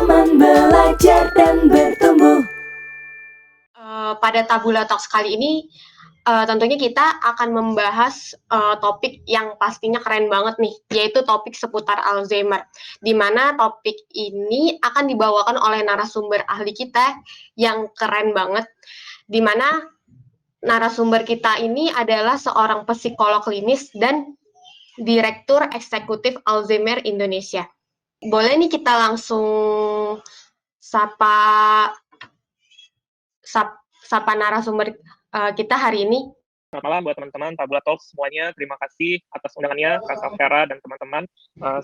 Momen belajar dan bertumbuh. Pada Tabula Talks kali ini, tentunya kita akan membahas topik yang pastinya keren banget nih, yaitu topik seputar Alzheimer. Di mana topik ini akan dibawakan oleh narasumber ahli kita yang keren banget. Di mana narasumber kita ini adalah seorang psikolog klinis dan Direktur Eksekutif Alzheimer Indonesia. Boleh nih kita langsung sapa narasumber kita hari ini. Selamat malam buat teman-teman Tabula Talks semuanya. Terima kasih atas undangannya Kak Safera dan teman-teman.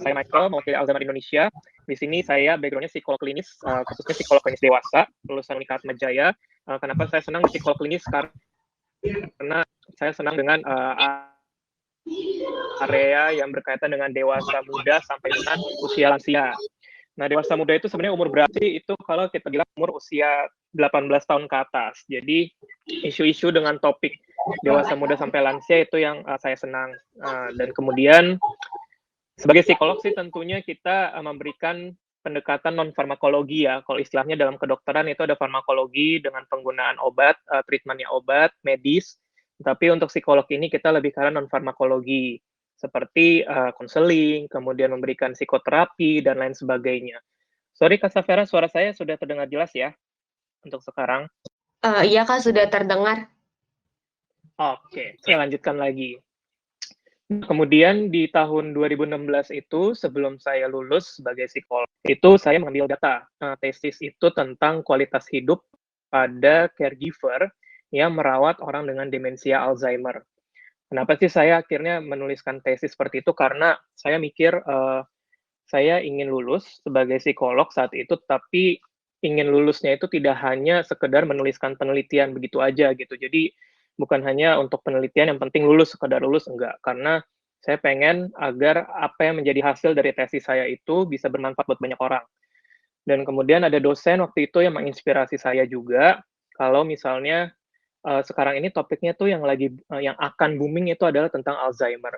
Saya Michael, mewakili Alzheimer Indonesia. Di sini saya background-nya psikolog klinis, khususnya psikolog klinis dewasa, lulusan Universitas Atmajaya. Kenapa saya senang psikolog klinis? Karena saya senang dengan area yang berkaitan dengan dewasa muda sampai dengan usia lansia. Nah, dewasa muda itu sebenarnya umur berarti itu kalau kita bilang umur usia 18 tahun ke atas. Jadi isu-isu dengan topik dewasa muda sampai lansia itu yang saya senang. Dan kemudian sebagai psikolog sih tentunya kita memberikan pendekatan non-farmakologi ya. Kalau istilahnya dalam kedokteran itu ada farmakologi dengan penggunaan obat, treatmentnya obat, medis. Tapi untuk psikolog ini kita lebih ke arah non-farmakologi, seperti konseling, kemudian memberikan psikoterapi, dan lain sebagainya. Sorry Kak Safera, suara saya sudah terdengar jelas ya untuk sekarang? Iya Kak, sudah terdengar. Oke, saya lanjutkan lagi. Kemudian di tahun 2016 itu, sebelum saya lulus sebagai psikolog, itu saya mengambil data. Tesis itu tentang kualitas hidup pada caregiver yang merawat orang dengan demensia Alzheimer. Kenapa sih saya akhirnya menuliskan tesis seperti itu? Karena saya mikir saya ingin lulus sebagai psikolog saat itu, tapi ingin lulusnya itu tidak hanya sekedar menuliskan penelitian begitu aja gitu. Jadi bukan hanya untuk penelitian yang penting lulus, sekedar lulus, enggak. Karena saya pengen agar apa yang menjadi hasil dari tesis saya itu bisa bermanfaat buat banyak orang. Dan kemudian ada dosen waktu itu yang menginspirasi saya juga, kalau misalnya sekarang ini topiknya tuh yang yang akan booming itu adalah tentang Alzheimer.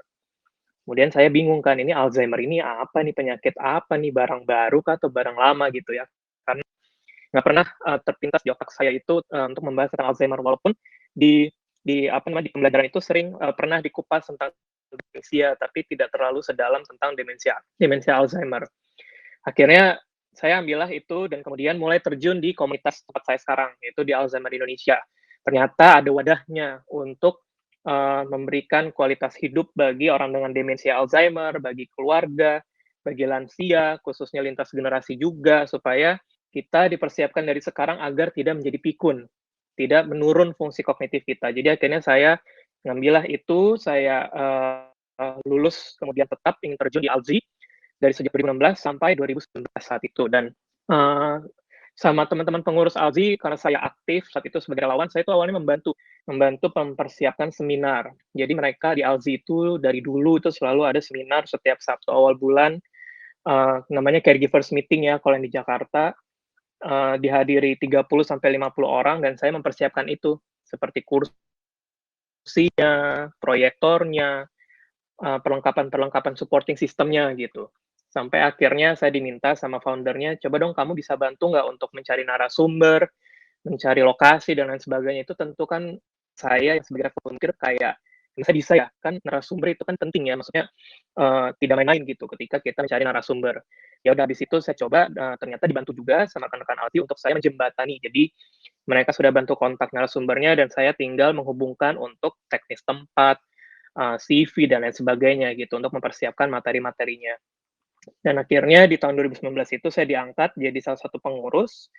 Kemudian saya bingung kan, ini Alzheimer ini apa nih, penyakit apa nih, barang baru kah atau barang lama gitu ya. Karena nggak pernah terpintas di otak saya itu untuk membahas tentang Alzheimer, walaupun di di pembelajaran itu sering pernah dikupas tentang demensia, tapi tidak terlalu sedalam tentang demensia Alzheimer. Akhirnya saya ambillah itu dan kemudian mulai terjun di komunitas tempat saya sekarang, yaitu di Alzheimer Indonesia. Ternyata ada wadahnya untuk memberikan kualitas hidup bagi orang dengan demensia Alzheimer, bagi keluarga, bagi lansia, khususnya lintas generasi juga, supaya kita dipersiapkan dari sekarang agar tidak menjadi pikun, tidak menurun fungsi kognitif kita. Jadi akhirnya saya ngambillah itu, saya lulus, kemudian tetap ingin terjun di ALZI dari sejak 2016 sampai 2019 saat itu. Dan sama teman-teman pengurus ALZI, karena saya aktif saat itu sebagai relawan, saya itu awalnya membantu mempersiapkan seminar. Jadi mereka di ALZI itu dari dulu itu selalu ada seminar setiap Sabtu awal bulan, namanya Caregivers Meeting ya kalau yang di Jakarta, dihadiri 30 sampai 50 orang dan saya mempersiapkan itu, seperti kursinya, proyektornya, perlengkapan supporting sistemnya gitu. Sampai akhirnya saya diminta sama foundernya, coba dong kamu bisa bantu nggak untuk mencari narasumber, mencari lokasi, dan lain sebagainya. Itu tentu kan saya yang sebagai volunteer kayak, masa bisa ya? Kan narasumber itu kan penting ya, maksudnya tidak main-main gitu ketika kita mencari narasumber. Ya udah di situ saya coba, ternyata dibantu juga sama rekan-rekan ALZI untuk saya menjembatani. Jadi mereka sudah bantu kontak narasumbernya dan saya tinggal menghubungkan untuk teknis tempat, CV, dan lain sebagainya gitu untuk mempersiapkan materi-materinya. Dan akhirnya di tahun 2019 itu saya diangkat jadi salah satu pengurus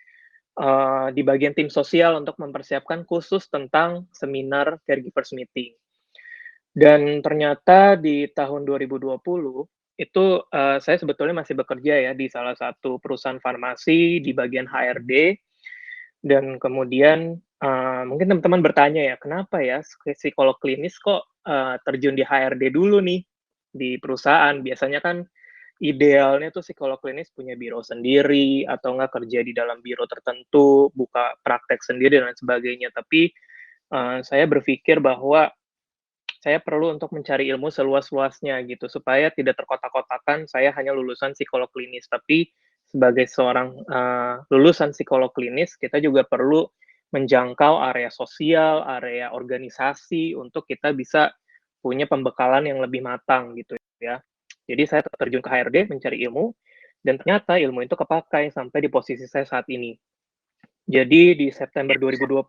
di bagian tim sosial untuk mempersiapkan khusus tentang seminar Caregivers Meeting. Dan ternyata di tahun 2020 itu saya sebetulnya masih bekerja ya di salah satu perusahaan farmasi di bagian HRD. Dan kemudian mungkin teman-teman bertanya ya, kenapa ya psikolog klinis kok terjun di HRD dulu nih di perusahaan? Biasanya kan idealnya tuh psikolog klinis punya biro sendiri atau enggak kerja di dalam biro tertentu, buka praktek sendiri dan lain sebagainya. Tapi saya berpikir bahwa saya perlu untuk mencari ilmu seluas-luasnya gitu, supaya tidak terkotak-kotakan saya hanya lulusan psikolog klinis, tapi sebagai seorang lulusan psikolog klinis, kita juga perlu menjangkau area sosial, area organisasi untuk kita bisa punya pembekalan yang lebih matang gitu ya. Jadi saya terjun ke HRD mencari ilmu dan ternyata ilmu itu kepakai sampai di posisi saya saat ini. Jadi di September 2020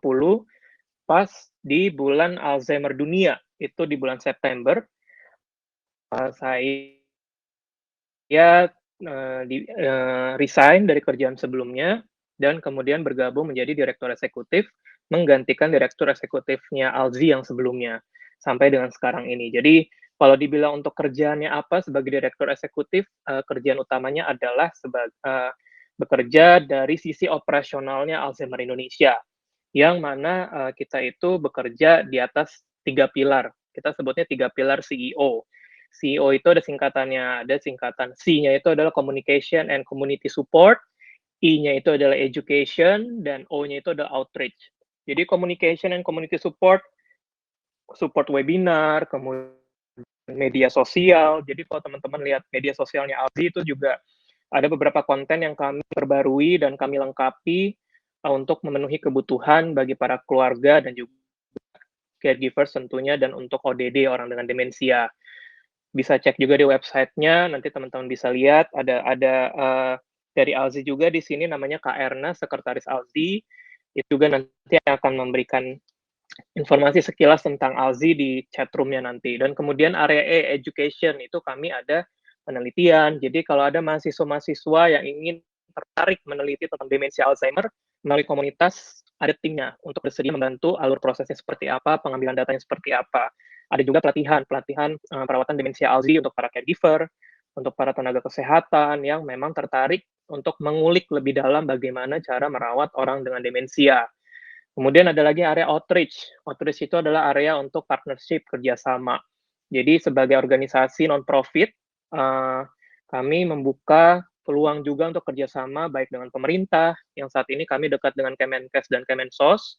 pas di bulan Alzheimer dunia, itu di bulan September saya resign dari kerjaan sebelumnya dan kemudian bergabung menjadi direktur eksekutif, menggantikan direktur eksekutifnya Alzi yang sebelumnya, sampai dengan sekarang ini. Jadi, kalau dibilang untuk kerjaannya apa sebagai direktur eksekutif, kerjaan utamanya adalah bekerja dari sisi operasionalnya Alzheimer Indonesia, yang mana, kita itu bekerja di atas 3 pilar, kita sebutnya 3 pilar CEO. CEO itu ada singkatannya, ada singkatan C-nya itu adalah Communication and Community Support, I-nya itu adalah Education, dan O-nya itu adalah Outreach. Jadi Communication and Community Support, support webinar, kemudian media sosial. Jadi kalau teman-teman lihat media sosialnya Alzi itu juga ada beberapa konten yang kami perbarui dan kami lengkapi untuk memenuhi kebutuhan bagi para keluarga dan juga caregivers tentunya, dan untuk ODD, orang dengan demensia. Bisa cek juga di website-nya, nanti teman-teman bisa lihat ada dari Alzi juga di sini namanya Kak Erna, sekretaris Alzi. Itu juga nanti akan memberikan informasi sekilas tentang Alzi di chatroom-nya nanti. Dan kemudian area education itu kami ada penelitian. Jadi kalau ada mahasiswa-mahasiswa yang ingin tertarik meneliti tentang demensia Alzheimer, melalui komunitas ada timnya untuk bersedia membantu alur prosesnya seperti apa, pengambilan datanya seperti apa. Ada juga pelatihan perawatan demensia Alzi untuk para caregiver, untuk para tenaga kesehatan yang memang tertarik untuk mengulik lebih dalam bagaimana cara merawat orang dengan demensia. Kemudian ada lagi area outreach. Outreach itu adalah area untuk partnership, kerjasama. Jadi sebagai organisasi non-profit, kami membuka peluang juga untuk kerjasama baik dengan pemerintah, yang saat ini kami dekat dengan Kemenkes dan Kemensos,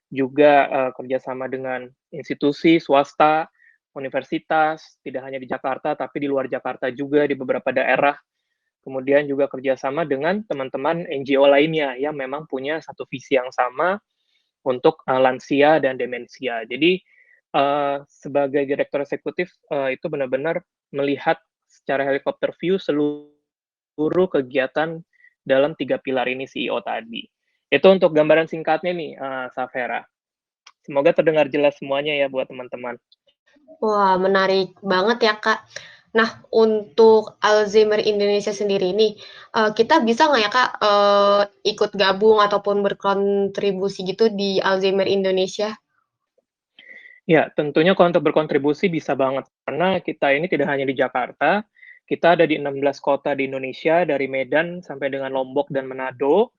juga kerjasama dengan institusi swasta, universitas, tidak hanya di Jakarta, tapi di luar Jakarta juga, di beberapa daerah. Kemudian juga kerjasama dengan teman-teman NGO lainnya yang memang punya satu visi yang sama untuk lansia dan demensia. Jadi sebagai direktur eksekutif itu benar-benar melihat secara helikopter view seluruh kegiatan dalam 3 pilar ini CEO tadi. Itu untuk gambaran singkatnya nih, Safera. Semoga terdengar jelas semuanya ya buat teman-teman. Wah, menarik banget ya, Kak. Nah, untuk Alzheimer Indonesia sendiri nih, kita bisa nggak ya, Kak, ikut gabung ataupun berkontribusi gitu di Alzheimer Indonesia? Ya, tentunya kalau untuk berkontribusi bisa banget, karena kita ini tidak hanya di Jakarta, kita ada di 16 kota di Indonesia, dari Medan sampai dengan Lombok dan Manado.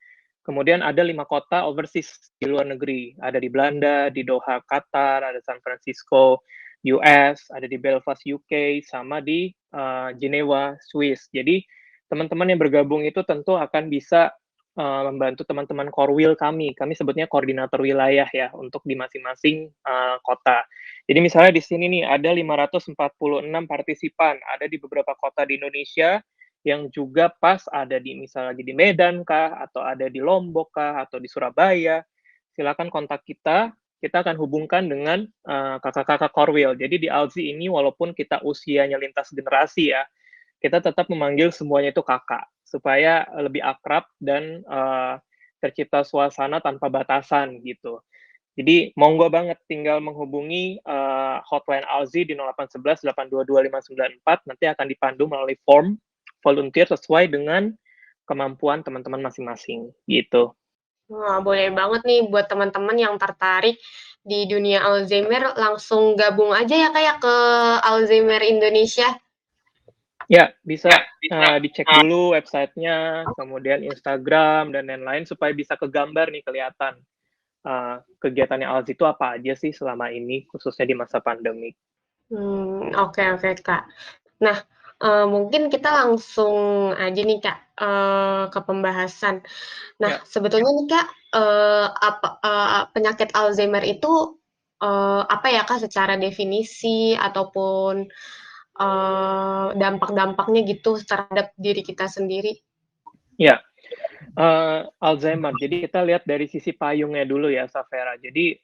Kemudian ada 5 kota overseas di luar negeri, ada di Belanda, di Doha, Qatar, ada San Francisco, US, ada di Belfast, UK, sama di Jenewa, Swiss. Jadi teman-teman yang bergabung itu tentu akan bisa membantu teman-teman Korwil kami sebutnya koordinator wilayah ya, untuk di masing-masing kota. Jadi misalnya di sini nih ada 546 partisipan, ada di beberapa kota di Indonesia yang juga pas ada di misalnya lagi di Medan kah, atau ada di Lombok kah, atau di Surabaya, silakan kontak kita akan hubungkan dengan kakak-kakak Korwil. Jadi di Alzi ini walaupun kita usianya lintas generasi ya, kita tetap memanggil semuanya itu kakak, supaya lebih akrab dan tercipta suasana tanpa batasan gitu. Jadi monggo banget tinggal menghubungi hotline Alzi di 0811 822 594, nanti akan dipandu melalui form volunteer sesuai dengan kemampuan teman-teman masing-masing gitu. Wah, boleh banget nih buat teman-teman yang tertarik di dunia Alzheimer, langsung gabung aja ya, Kak, ya ke Alzheimer Indonesia. Ya, bisa dicek dulu website-nya, kemudian Instagram, dan lain-lain, supaya bisa kegambar nih kelihatan kegiatannya Alzi itu apa aja sih selama ini, khususnya di masa pandemi. Oke, Kak. Nah, mungkin kita langsung aja nih, Kak, ke pembahasan. Nah, Ya. sebetulnya nih, Kak, penyakit Alzheimer itu, apa ya, Kak, secara definisi ataupun, dampak-dampaknya gitu terhadap diri kita sendiri? Ya, Alzheimer. Jadi kita lihat dari sisi payungnya dulu ya, Safera. Jadi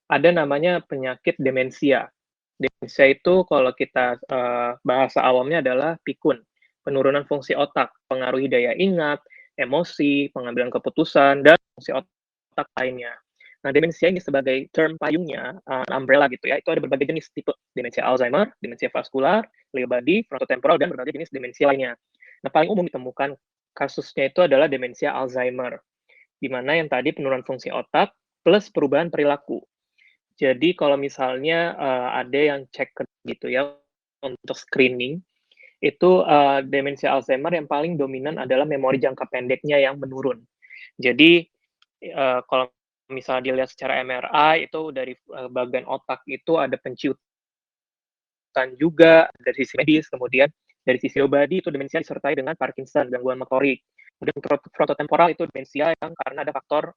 ada namanya penyakit demensia. Demensia itu kalau kita bahasa awamnya adalah pikun, penurunan fungsi otak, pengaruhi daya ingat, emosi, pengambilan keputusan, dan fungsi otak lainnya. Nah, demensia ini sebagai term payungnya, umbrella gitu ya, itu ada berbagai jenis tipe demensia Alzheimer, demensia vaskular, Lewy body, frontotemporal, dan berbagai jenis demensia lainnya. Nah, paling umum ditemukan kasusnya itu adalah demensia Alzheimer, di mana yang tadi penurunan fungsi otak plus perubahan perilaku. Jadi kalau misalnya ada yang cek gitu ya untuk screening, itu demensia Alzheimer yang paling dominan adalah memori jangka pendeknya yang menurun. Jadi kalau misalnya dilihat secara MRI itu dari bagian otak itu ada penciutan juga dari sisi medis, kemudian dari sisi body itu demensia disertai dengan Parkinson, gangguan motorik. Kemudian frontotemporal itu demensia yang karena ada faktor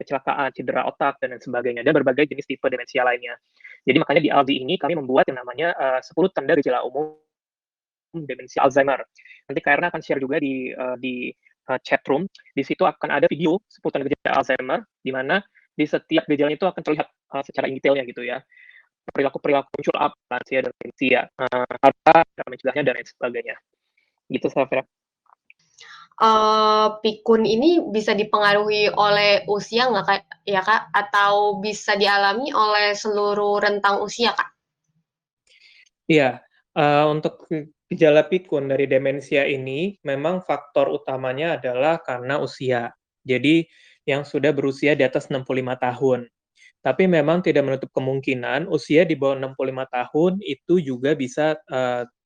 kecelakaan, cedera otak, dan lain sebagainya, dan berbagai jenis tipe demensia lainnya. Jadi makanya di Aldi ini kami membuat yang namanya 10 tanda gejala umum demensia Alzheimer. Nanti Kairna akan share juga di chat room. Di situ akan ada video 10 tanda gejala Alzheimer, di mana di setiap gejala itu akan terlihat secara detailnya gitu ya. Perilaku-perilaku muncul apa, lansia dan demensia, apa cara mencegahnya dan lain sebagainya. Gitu, Safira. Pikun ini bisa dipengaruhi oleh usia nggak Kak, ya Kak? Atau bisa dialami oleh seluruh rentang usia Kak? Iya, untuk gejala pikun dari demensia ini, memang faktor utamanya adalah karena usia. Jadi, yang sudah berusia di atas 65 tahun. Tapi memang tidak menutup kemungkinan usia di bawah 65 tahun itu juga bisa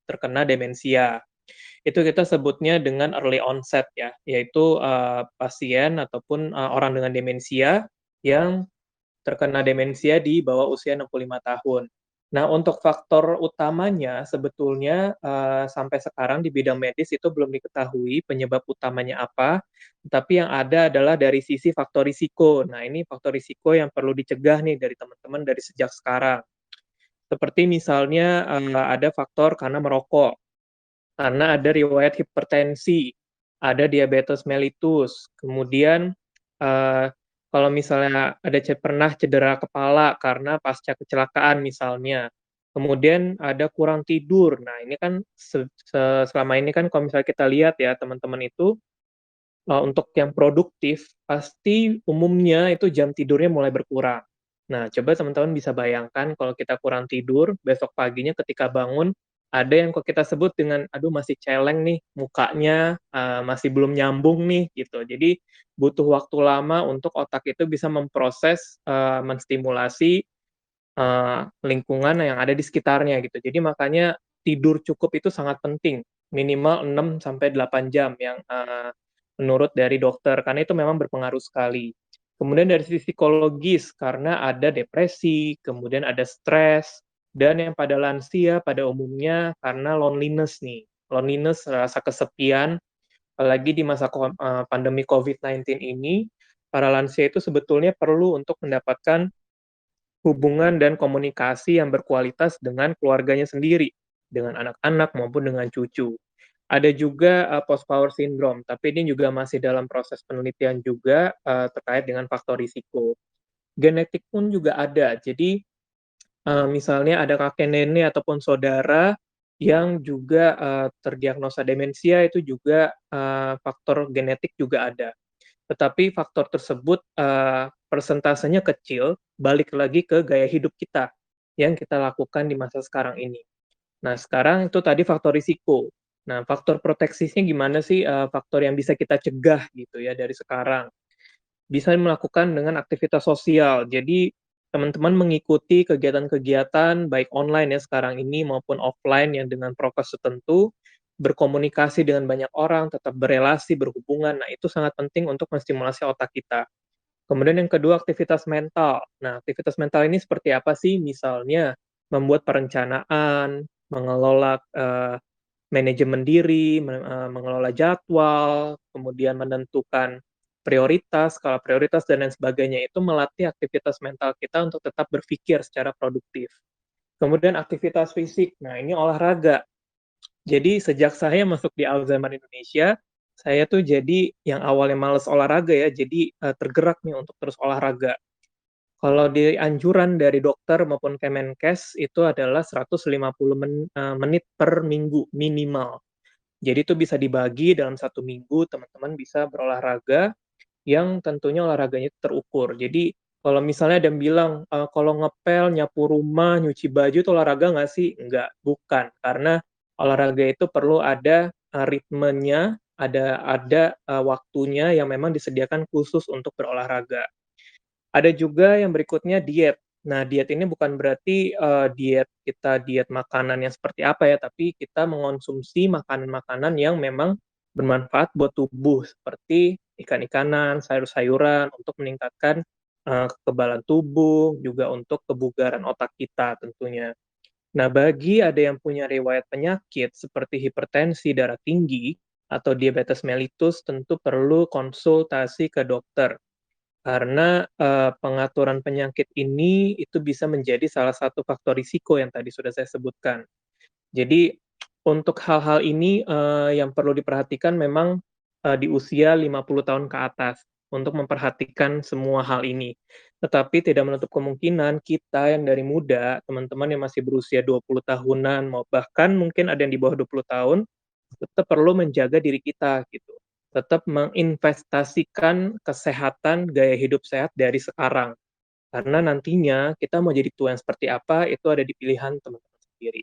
terkena demensia. Itu kita sebutnya dengan early onset ya, yaitu pasien ataupun orang dengan demensia yang terkena demensia di bawah usia 65 tahun. Nah, untuk faktor utamanya sebetulnya sampai sekarang di bidang medis itu belum diketahui penyebab utamanya apa, tapi yang ada adalah dari sisi faktor risiko. Nah, ini faktor risiko yang perlu dicegah nih dari teman-teman dari sejak sekarang. Seperti misalnya ada faktor karena merokok, karena ada riwayat hipertensi, ada diabetes mellitus, kemudian kalau misalnya ada pernah cedera kepala karena pasca kecelakaan misalnya, kemudian ada kurang tidur. Nah, ini kan selama ini kan kalau misalnya kita lihat ya teman-teman itu untuk yang produktif pasti umumnya itu jam tidurnya mulai berkurang. Nah, coba teman-teman bisa bayangkan kalau kita kurang tidur, besok paginya ketika bangun ada yang kok kita sebut dengan aduh masih celeng nih mukanya, masih belum nyambung nih gitu. Jadi butuh waktu lama untuk otak itu bisa memproses, menstimulasi lingkungan yang ada di sekitarnya gitu. Jadi makanya tidur cukup itu sangat penting, minimal 6 sampai 8 jam yang menurut dari dokter, karena itu memang berpengaruh sekali. Kemudian dari sisi psikologis, karena ada depresi, kemudian ada stres, dan yang pada lansia pada umumnya karena loneliness nih. Loneliness, rasa kesepian, apalagi di masa pandemi COVID-19 ini, para lansia itu sebetulnya perlu untuk mendapatkan hubungan dan komunikasi yang berkualitas dengan keluarganya sendiri, dengan anak-anak maupun dengan cucu. Ada juga post-power syndrome, tapi ini juga masih dalam proses penelitian juga terkait dengan faktor risiko. Genetik pun juga ada, jadi misalnya ada kakek nenek ataupun saudara yang juga terdiagnosa demensia itu juga faktor genetik juga ada. Tetapi faktor tersebut persentasenya kecil, balik lagi ke gaya hidup kita yang kita lakukan di masa sekarang ini. Nah, sekarang itu tadi faktor risiko. Nah, faktor proteksinya gimana sih faktor yang bisa kita cegah gitu ya dari sekarang? Bisa melakukan dengan aktivitas sosial. Jadi teman-teman mengikuti kegiatan-kegiatan baik online ya sekarang ini maupun offline yang dengan prokes tertentu, berkomunikasi dengan banyak orang, tetap berelasi, berhubungan. Nah, itu sangat penting untuk menstimulasi otak kita. Kemudian yang kedua aktivitas mental. Nah, aktivitas mental ini seperti apa sih? Misalnya membuat perencanaan, mengelola manajemen diri, mengelola jadwal, kemudian menentukan prioritas, skala prioritas, dan lain sebagainya, itu melatih aktivitas mental kita untuk tetap berpikir secara produktif. Kemudian aktivitas fisik, nah ini olahraga. Jadi sejak saya masuk di Alzheimer Indonesia, saya tuh jadi yang awalnya males olahraga ya, jadi tergerak nih untuk terus olahraga. Kalau di anjuran dari dokter maupun Kemenkes itu adalah 150 menit per minggu minimal. Jadi itu bisa dibagi dalam 1 minggu, teman-teman bisa berolahraga yang tentunya olahraganya itu terukur. Jadi kalau misalnya ada yang bilang, kalau ngepel, nyapu rumah, nyuci baju itu olahraga nggak sih? Enggak, bukan. Karena olahraga itu perlu ada ritmenya, ada waktunya yang memang disediakan khusus untuk berolahraga. Ada juga yang berikutnya diet. Nah, diet ini bukan berarti diet makanan yang seperti apa ya, tapi kita mengonsumsi makanan-makanan yang memang bermanfaat buat tubuh, seperti ikan-ikanan, sayur-sayuran, untuk meningkatkan kekebalan tubuh, juga untuk kebugaran otak kita tentunya. Nah, bagi ada yang punya riwayat penyakit seperti hipertensi darah tinggi atau diabetes mellitus, tentu perlu konsultasi ke dokter. Karena, pengaturan penyakit ini itu bisa menjadi salah satu faktor risiko yang tadi sudah saya sebutkan. Jadi, untuk hal-hal ini, yang perlu diperhatikan memang, di usia 50 tahun ke atas, untuk memperhatikan semua hal ini. Tetapi tidak menutup kemungkinan kita yang dari muda, teman-teman yang masih berusia 20 tahunan, mau bahkan mungkin ada yang di bawah 20 tahun, tetap perlu menjaga diri kita, gitu. Tetap menginvestasikan kesehatan, gaya hidup sehat dari sekarang. Karena nantinya kita mau jadi tua yang seperti apa, itu ada di pilihan teman-teman sendiri.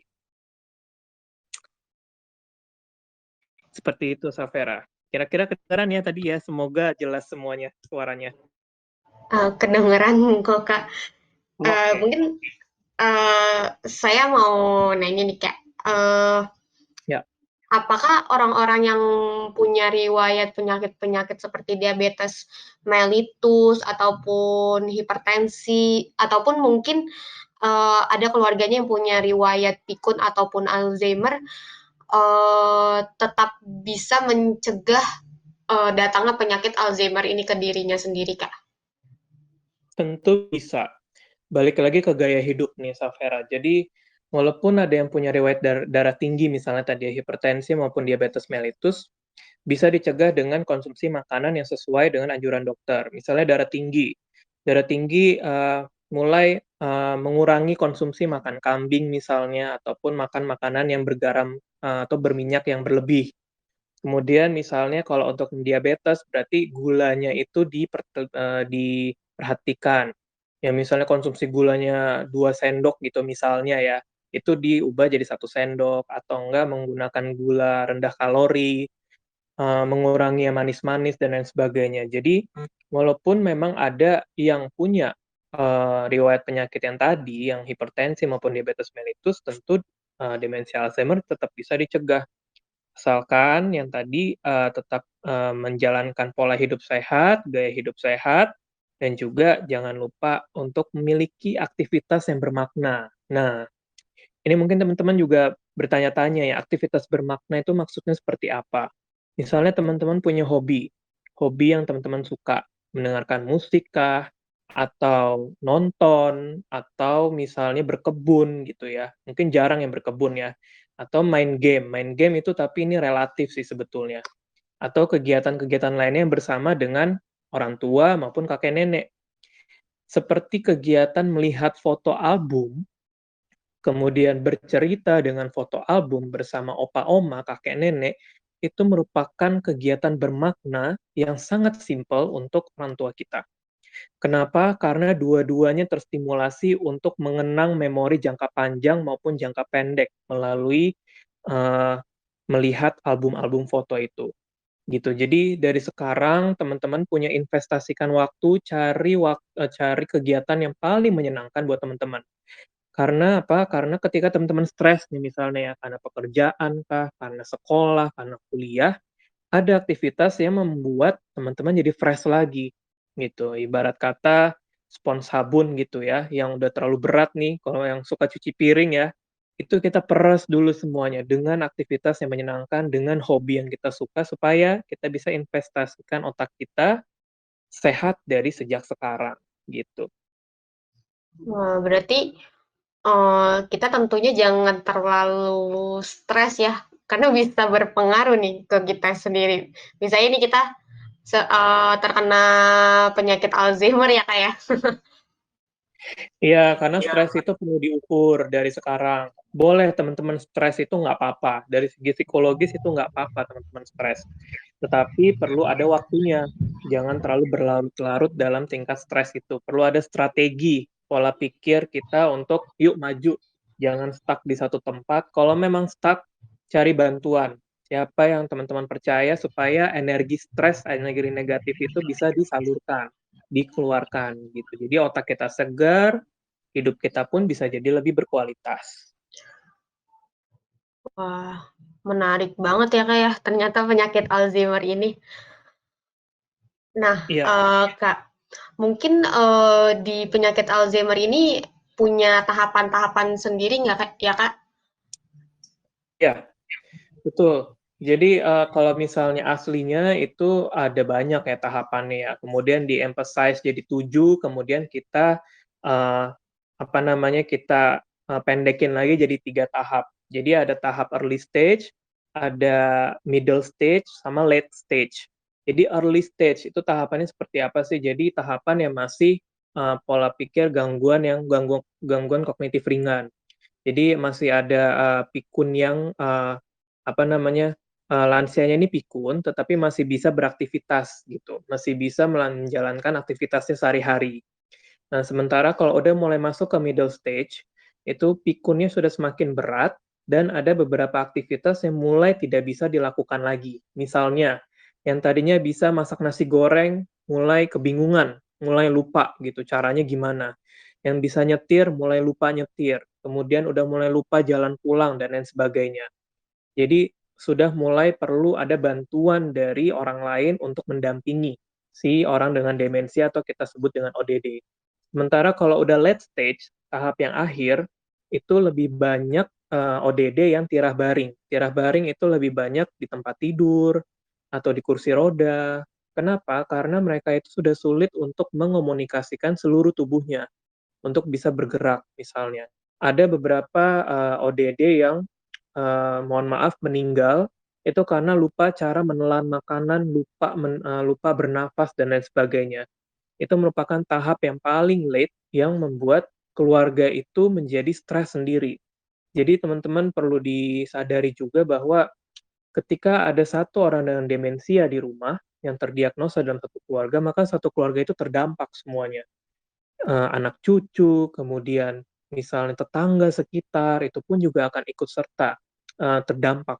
Seperti itu, Safera. Kira-kira kedengaran ya tadi ya, semoga jelas semuanya suaranya. Kedengeran kok, Kak. Oke, Mungkin saya mau nanya nih, Kak. Eh, ya. Apakah orang-orang yang punya riwayat penyakit-penyakit seperti diabetes mellitus ataupun hipertensi ataupun mungkin ada keluarganya yang punya riwayat pikun ataupun Alzheimer tetap bisa mencegah datangnya penyakit Alzheimer ini ke dirinya sendiri, Kak? Tentu bisa. Balik lagi ke gaya hidup nih, Safera. Jadi, walaupun ada yang punya riwayat darah tinggi, misalnya tadi hipertensi maupun diabetes mellitus, bisa dicegah dengan konsumsi makanan yang sesuai dengan anjuran dokter. Misalnya darah tinggi. Darah tinggi mulai mengurangi konsumsi makan kambing misalnya, ataupun makan makanan yang bergaram atau berminyak yang berlebih. Kemudian misalnya kalau untuk diabetes berarti gulanya itu diperhatikan. Ya misalnya konsumsi gulanya 2 sendok gitu misalnya ya, itu diubah jadi 1 sendok atau enggak menggunakan gula rendah kalori, mengurangi yang manis-manis dan lain sebagainya. Jadi walaupun memang ada yang punya, riwayat penyakit yang tadi, yang hipertensi maupun diabetes mellitus, tentu, demensia Alzheimer tetap bisa dicegah. Asalkan yang tadi, tetap, menjalankan pola hidup sehat, gaya hidup sehat, dan juga jangan lupa untuk memiliki aktivitas yang bermakna. Nah, ini mungkin teman-teman juga bertanya-tanya ya, aktivitas bermakna itu maksudnya seperti apa? Misalnya teman-teman punya hobi, hobi yang teman-teman suka, mendengarkan musik kah, atau nonton, atau misalnya berkebun gitu ya, mungkin jarang yang berkebun ya, atau main game itu tapi ini relatif sih sebetulnya, atau kegiatan-kegiatan lainnya yang bersama dengan orang tua maupun kakek nenek. Seperti kegiatan melihat foto album, kemudian bercerita dengan foto album bersama opa oma, kakek nenek, itu merupakan kegiatan bermakna yang sangat simpel untuk orang tua kita. Kenapa? Karena dua-duanya terstimulasi untuk mengenang memori jangka panjang maupun jangka pendek melalui uh, melihat album-album foto itu. Gitu. Jadi dari sekarang teman-teman punya investasikan waktu cari kegiatan yang paling menyenangkan buat teman-teman. Karena apa? Karena ketika teman-teman stres nih misalnya ya, karena pekerjaan kah, karena sekolah, karena kuliah, ada aktivitas yang membuat teman-teman jadi fresh lagi, gitu. Ibarat kata spons sabun gitu ya, yang udah terlalu berat nih, kalau yang suka cuci piring ya, itu kita peras dulu semuanya dengan aktivitas yang menyenangkan, dengan hobi yang kita suka, supaya kita bisa investasikan otak kita sehat dari sejak sekarang, gitu. Berarti kita tentunya jangan terlalu stres ya, karena bisa berpengaruh nih ke kita sendiri. Misalnya ini kita terkena penyakit Alzheimer ya Kak ya. Iya, karena stres itu perlu diukur dari sekarang. Boleh teman-teman stres itu nggak apa-apa. Dari segi psikologis itu nggak apa-apa teman-teman stres. Tetapi perlu ada waktunya. Jangan terlalu berlarut-larut dalam tingkat stres itu. Perlu ada strategi, pola pikir kita untuk yuk maju. Jangan stuck di satu tempat. Kalau memang stuck, cari bantuan. Siapa yang teman-teman percaya supaya energi stres, energi negatif itu bisa disalurkan, dikeluarkan gitu. Jadi otak kita segar, hidup kita pun bisa jadi lebih berkualitas. Wah, menarik banget ya Kak ya, ternyata penyakit Alzheimer ini. Nah, Iya, Kak, mungkin, di penyakit Alzheimer ini punya tahapan-tahapan sendiri nggak Kak ya, Kak? iya, betul. Jadi kalau misalnya aslinya itu ada banyak ya tahapannya ya. Kemudian di-emphasize jadi 7, kemudian kita uh, apa namanya kita pendekin lagi jadi 3 tahap. Jadi ada tahap early stage, ada middle stage, sama late stage. Jadi early stage itu tahapannya seperti apa sih? Jadi tahapan yang masih pola pikir gangguan kognitif ringan. Jadi masih ada pikun yang apa namanya lansianya ini pikun, tetapi masih bisa beraktivitas gitu, masih bisa menjalankan aktivitasnya sehari-hari. Nah, sementara kalau udah mulai masuk ke middle stage, itu pikunnya sudah semakin berat dan ada beberapa aktivitas yang mulai tidak bisa dilakukan lagi. Misalnya, yang tadinya bisa masak nasi goreng, mulai kebingungan, mulai lupa gitu caranya gimana. Yang bisa nyetir, mulai lupa nyetir. Kemudian udah mulai lupa jalan pulang dan lain sebagainya. Jadi sudah mulai perlu ada bantuan dari orang lain untuk mendampingi si orang dengan demensia atau kita sebut dengan ODD. Sementara kalau udah late stage, tahap yang akhir, itu lebih banyak ODD yang tirah baring. Tirah baring itu lebih banyak di tempat tidur atau di kursi roda. Kenapa? Karena mereka itu sudah sulit untuk mengomunikasikan seluruh tubuhnya untuk bisa bergerak misalnya. Ada beberapa ODD yang mohon maaf meninggal itu karena lupa cara menelan makanan, lupa bernafas dan lain sebagainya. Itu merupakan tahap yang paling late yang membuat keluarga itu menjadi stres sendiri. Jadi teman-teman perlu disadari juga bahwa ketika ada satu orang dengan demensia di rumah yang terdiagnosa dalam satu keluarga, maka satu keluarga itu terdampak semuanya. Anak cucu, kemudian misalnya tetangga sekitar, itu pun juga akan ikut serta terdampak.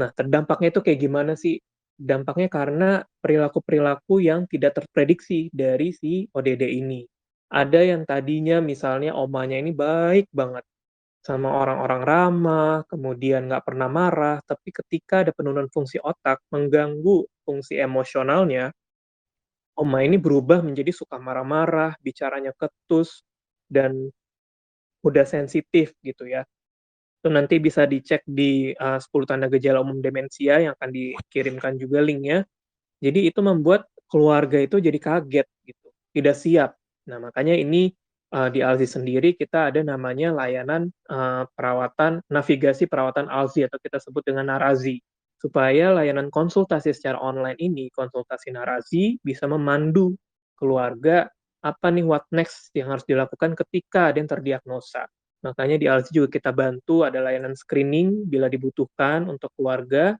Nah, terdampaknya itu kayak gimana sih? Dampaknya karena perilaku-perilaku yang tidak terprediksi dari si ODD ini. Ada yang tadinya misalnya omanya ini baik banget, sama orang-orang ramah, kemudian nggak pernah marah, tapi ketika ada penurunan fungsi otak, mengganggu fungsi emosionalnya, oma ini berubah menjadi suka marah-marah, bicaranya ketus, dan mudah sensitif gitu ya. Itu nanti bisa dicek di 10 tanda gejala umum demensia yang akan dikirimkan juga linknya. Jadi itu membuat keluarga itu jadi kaget gitu, tidak siap. Nah, makanya ini di ALSI sendiri kita ada namanya layanan navigasi perawatan ALSI atau kita sebut dengan Narazi. Supaya layanan konsultasi secara online ini, konsultasi Narazi, bisa memandu keluarga apa nih what next yang harus dilakukan ketika ada yang terdiagnosa. Makanya di ALSI juga kita bantu ada layanan screening bila dibutuhkan untuk keluarga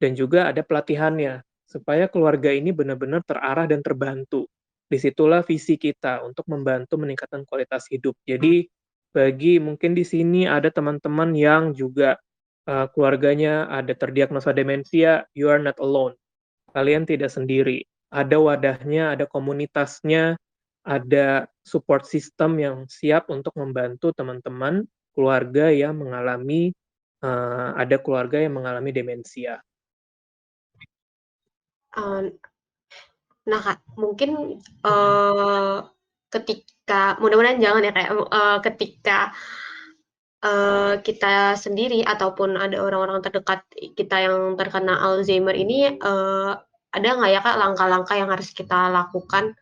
dan juga ada pelatihannya supaya keluarga ini benar-benar terarah dan terbantu. Disitulah visi kita untuk membantu meningkatkan kualitas hidup. Jadi bagi mungkin di sini ada teman-teman yang juga keluarganya ada terdiagnosa demensia, you are not alone. Kalian tidak sendiri. Ada wadahnya, ada komunitasnya, ada support system yang siap untuk membantu teman-teman keluarga yang mengalami ada keluarga yang mengalami demensia. Nah Kak, mungkin, ketika mudah-mudahan jangan ya kayak, ketika, kita sendiri ataupun ada orang-orang terdekat kita yang terkena Alzheimer ini, ada nggak ya Kak langkah-langkah yang harus kita lakukan?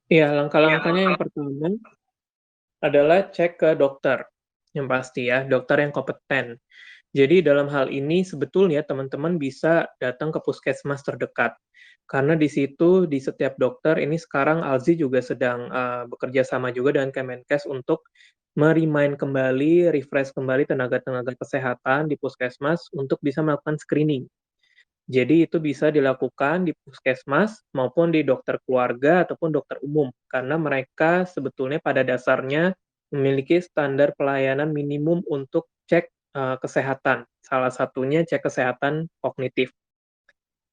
Iya, langkah-langkahnya yang pertama adalah cek ke dokter, yang pasti ya, dokter yang kompeten. Jadi dalam hal ini sebetulnya teman-teman bisa datang ke puskesmas terdekat. Karena di situ di setiap dokter ini sekarang Alzi juga sedang bekerja sama juga dengan Kemenkes untuk kembali, refresh kembali tenaga-tenaga kesehatan di puskesmas untuk bisa melakukan screening. Jadi itu bisa dilakukan di puskesmas maupun di dokter keluarga ataupun dokter umum, karena mereka sebetulnya pada dasarnya memiliki standar pelayanan minimum untuk cek kesehatan. Salah satunya cek kesehatan kognitif.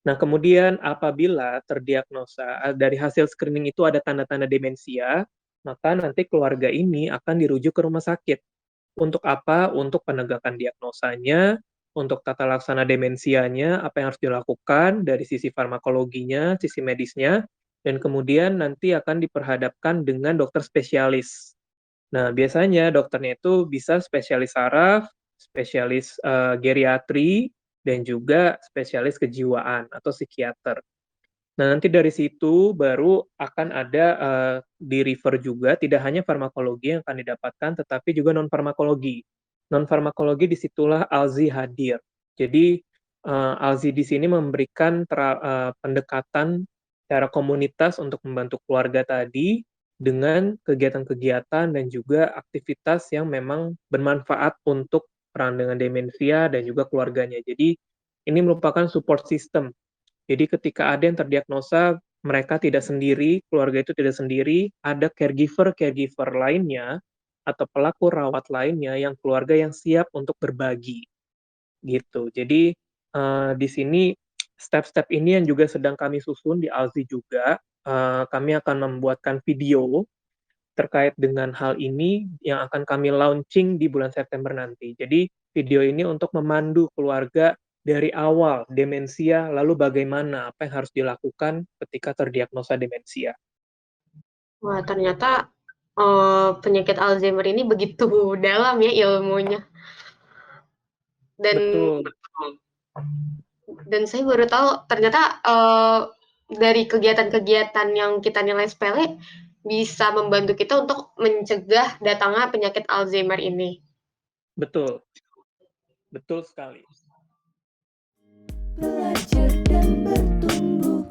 Nah, kemudian apabila terdiagnosa dari hasil screening itu ada tanda-tanda demensia, maka nanti keluarga ini akan dirujuk ke rumah sakit. Untuk apa? Untuk penegakan diagnosanya, untuk tata laksana demensianya, apa yang harus dilakukan dari sisi farmakologinya, sisi medisnya, dan kemudian nanti akan diperhadapkan dengan dokter spesialis. Nah, biasanya dokternya itu bisa spesialis saraf, spesialis geriatri, dan juga spesialis kejiwaan atau psikiater. Nah, nanti dari situ baru akan ada di-refer juga tidak hanya farmakologi yang akan didapatkan, tetapi juga non-farmakologi. Non-farmakologi disitulah Alzi hadir. Jadi, Alzi di sini memberikan pendekatan secara komunitas untuk membantu keluarga tadi dengan kegiatan-kegiatan dan juga aktivitas yang memang bermanfaat untuk orang dengan demensia dan juga keluarganya. Jadi, ini merupakan support system. Jadi ketika ada yang terdiagnosa, mereka tidak sendiri, keluarga itu tidak sendiri, ada caregiver-caregiver lainnya atau pelaku rawat lainnya yang keluarga yang siap untuk berbagi, gitu. Jadi, di sini step-step ini yang juga sedang kami susun di Alzi juga, kami akan membuatkan video terkait dengan hal ini yang akan kami launching di bulan September nanti. Jadi video ini untuk memandu keluarga dari awal demensia, lalu bagaimana, apa yang harus dilakukan ketika terdiagnosa demensia. Wah, ternyata penyakit Alzheimer ini begitu dalam ya ilmunya. Dan Betul. dan saya baru tahu ternyata dari kegiatan-kegiatan yang kita nilai sepele bisa membantu kita untuk mencegah datangnya penyakit Alzheimer ini. Betul. Betul sekali. Belajar dan bertumbuh.